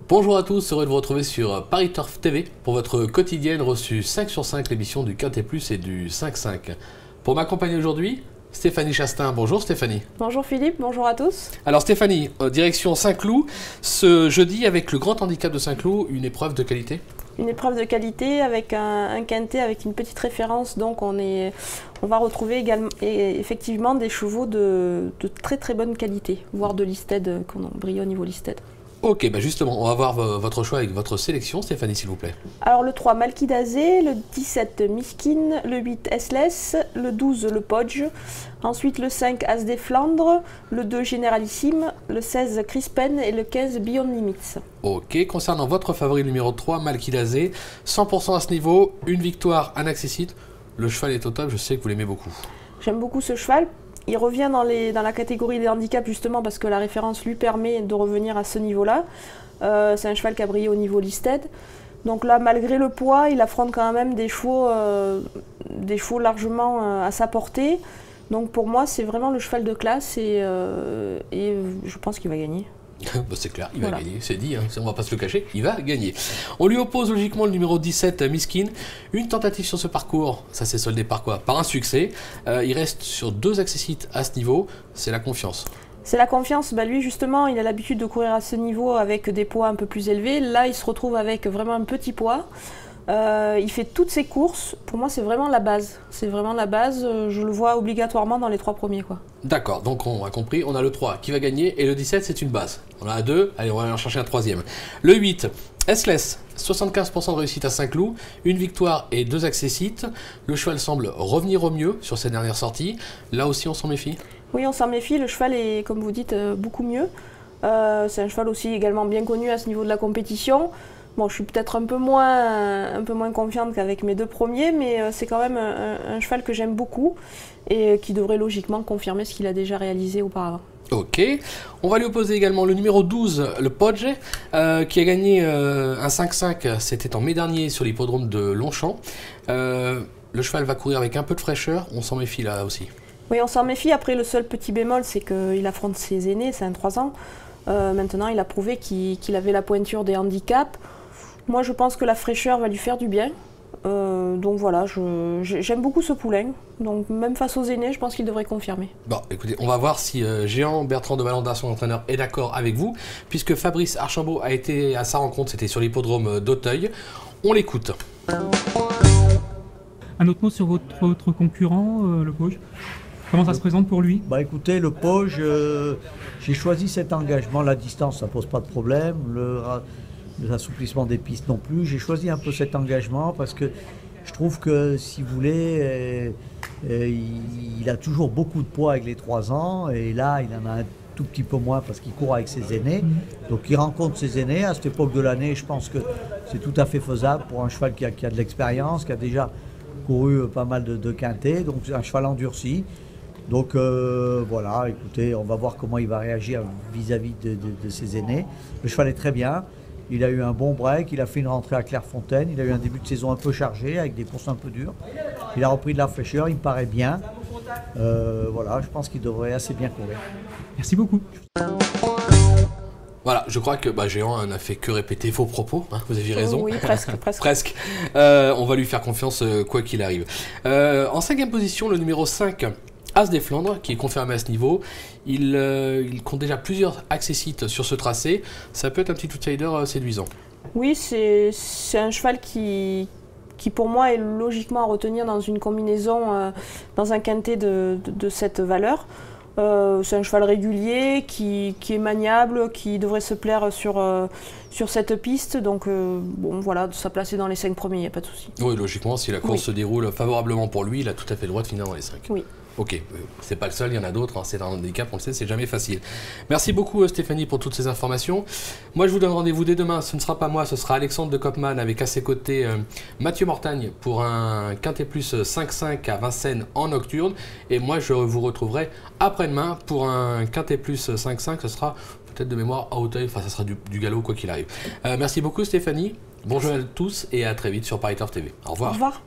Bonjour à tous, heureux de vous retrouver sur Paris Turf TV pour votre quotidienne reçue 5 sur 5, l'émission du Quintet Plus et du 5-5. Pour m'accompagner aujourd'hui, Stéphanie Chastain. Bonjour Stéphanie. Bonjour Philippe, bonjour à tous. Alors Stéphanie, direction Saint-Cloud, ce jeudi avec le grand handicap de Saint-Cloud, une épreuve de qualité? Une épreuve de qualité avec un quintet avec une petite référence, donc on va retrouver également, effectivement des chevaux de très très bonne qualité, voire de listed, qu'on brille au niveau listed. Ok, bah justement, on va voir votre choix avec votre sélection, Stéphanie, s'il vous plaît. Alors le 3, Malkidazé, le 17, Miskin, le 8, Esles, le 12, le Podge, ensuite le 5, As des Flandres, le 2, Généralissime, le 16, Crispen et le 15, Beyond Limits. Ok, concernant votre favori numéro 3, Malkidazé, 100% à ce niveau, une victoire, un accessite. Le cheval est au top, je sais que vous l'aimez beaucoup. J'aime beaucoup ce cheval. Il revient dans la catégorie des handicaps justement parce que la référence lui permet de revenir à ce niveau-là. C'est un cheval qui a brillé au niveau listed. Donc là, malgré le poids, il affronte quand même des chevaux largement à sa portée. Donc pour moi, c'est vraiment le cheval de classe et je pense qu'il va gagner. Bah c'est clair, il va gagner, c'est dit, hein, on va pas se le cacher, il va gagner. On lui oppose logiquement le numéro 17, Miskin. Une tentative sur ce parcours, ça s'est soldé par quoi? Par un succès. Il reste sur 2 accessites à ce niveau, c'est la confiance. C'est la confiance, bah lui justement, il a l'habitude de courir à ce niveau avec des poids un peu plus élevés. Là, il se retrouve avec vraiment un petit poids. Il fait toutes ses courses. Pour moi, c'est vraiment la base. C'est vraiment la base. Je le vois obligatoirement dans les 3 premiers, quoi. D'accord, donc on a compris. On a le 3 qui va gagner et le 17, c'est une base. On a 2. Allez, on va aller en chercher un 3e. Le 8, Esles, 75% de réussite à Saint-Cloud, une victoire et 2 accessites. Le cheval semble revenir au mieux sur ses dernières sorties. Là aussi, on s'en méfie? Oui, on s'en méfie. Le cheval est, comme vous dites, beaucoup mieux. C'est un cheval aussi également bien connu à ce niveau de la compétition. Bon, je suis peut-être un peu moins confiante qu'avec mes 2 premiers, mais c'est quand même un cheval que j'aime beaucoup et qui devrait logiquement confirmer ce qu'il a déjà réalisé auparavant. Ok, on va lui opposer également le numéro 12, le Podge, qui a gagné un 5-5, c'était en mai dernier sur l'hippodrome de Longchamp. Le cheval va courir avec un peu de fraîcheur, on s'en méfie là aussi. Oui, on s'en méfie. Après, le seul petit bémol, c'est qu'il affronte ses aînés, c'est un 3 ans. Maintenant, il a prouvé qu'il avait la pointure des handicaps. Moi, je pense que la fraîcheur va lui faire du bien. Donc voilà, j'aime beaucoup ce poulain. Donc même face aux aînés, je pense qu'il devrait confirmer. Bon, écoutez, on va voir si Géant Bertrand de Valanda, son entraîneur, est d'accord avec vous, puisque Fabrice Archambault a été à sa rencontre, c'était sur l'hippodrome d'Auteuil. On l'écoute. Un autre mot sur votre concurrent, le Podge. Comment ça se présente pour lui? Bah écoutez, le Podge, j'ai choisi cet engagement. La distance, ça pose pas de problème. L'assouplissement des pistes non plus. J'ai choisi un peu cet engagement parce que je trouve que, si vous voulez, il a toujours beaucoup de poids avec les 3 ans et là, il en a un tout petit peu moins parce qu'il court avec ses aînés. Donc il rencontre ses aînés. À cette époque de l'année, je pense que c'est tout à fait faisable pour un cheval qui a de l'expérience, qui a déjà couru pas mal de quintets. Donc c'est un cheval endurci. Donc voilà, écoutez, on va voir comment il va réagir vis-à-vis de ses aînés. Le cheval est très bien. Il a eu un bon break, il a fait une rentrée à Clairefontaine, il a eu un début de saison un peu chargé avec des courses un peu dures. Il a repris de la fraîcheur, il me paraît bien. Voilà, je pense qu'il devrait assez bien courir. Merci beaucoup. Voilà, je crois que Géant n'a fait que répéter vos propos, hein, vous aviez raison. Oui, presque. Presque. On va lui faire confiance quoi qu'il arrive. En 5e position, le numéro 5, As des Flandres, qui est confirmé à ce niveau. Il compte déjà plusieurs accessites sur ce tracé. Ça peut être un petit outsider séduisant. Oui, c'est un cheval qui pour moi est logiquement à retenir dans une combinaison, dans un quintet de cette valeur. C'est un cheval régulier, qui est maniable, qui devrait se plaire sur cette piste. Donc bon, voilà, sa place est dans les 5 premiers, il n'y a pas de souci. Oui, logiquement, si la course se déroule favorablement pour lui, il a tout à fait le droit de finir dans les 5. Oui. Ok, c'est pas le seul, il y en a d'autres, hein, c'est un handicap, on le sait, c'est jamais facile. Merci beaucoup Stéphanie pour toutes ces informations. Moi je vous donne rendez-vous dès demain, ce ne sera pas moi, ce sera Alexandre de Kopman avec à ses côtés Mathieu Mortagne pour un Quintet Plus 5-5 à Vincennes en nocturne. Et moi je vous retrouverai après-demain pour un Quintet Plus 5-5, ce sera peut-être de mémoire à Auteuil, enfin ça sera du galop quoi qu'il arrive. Merci beaucoup Stéphanie, bonjour à tous et à très vite sur Paris Turf TV. Au revoir. Au revoir.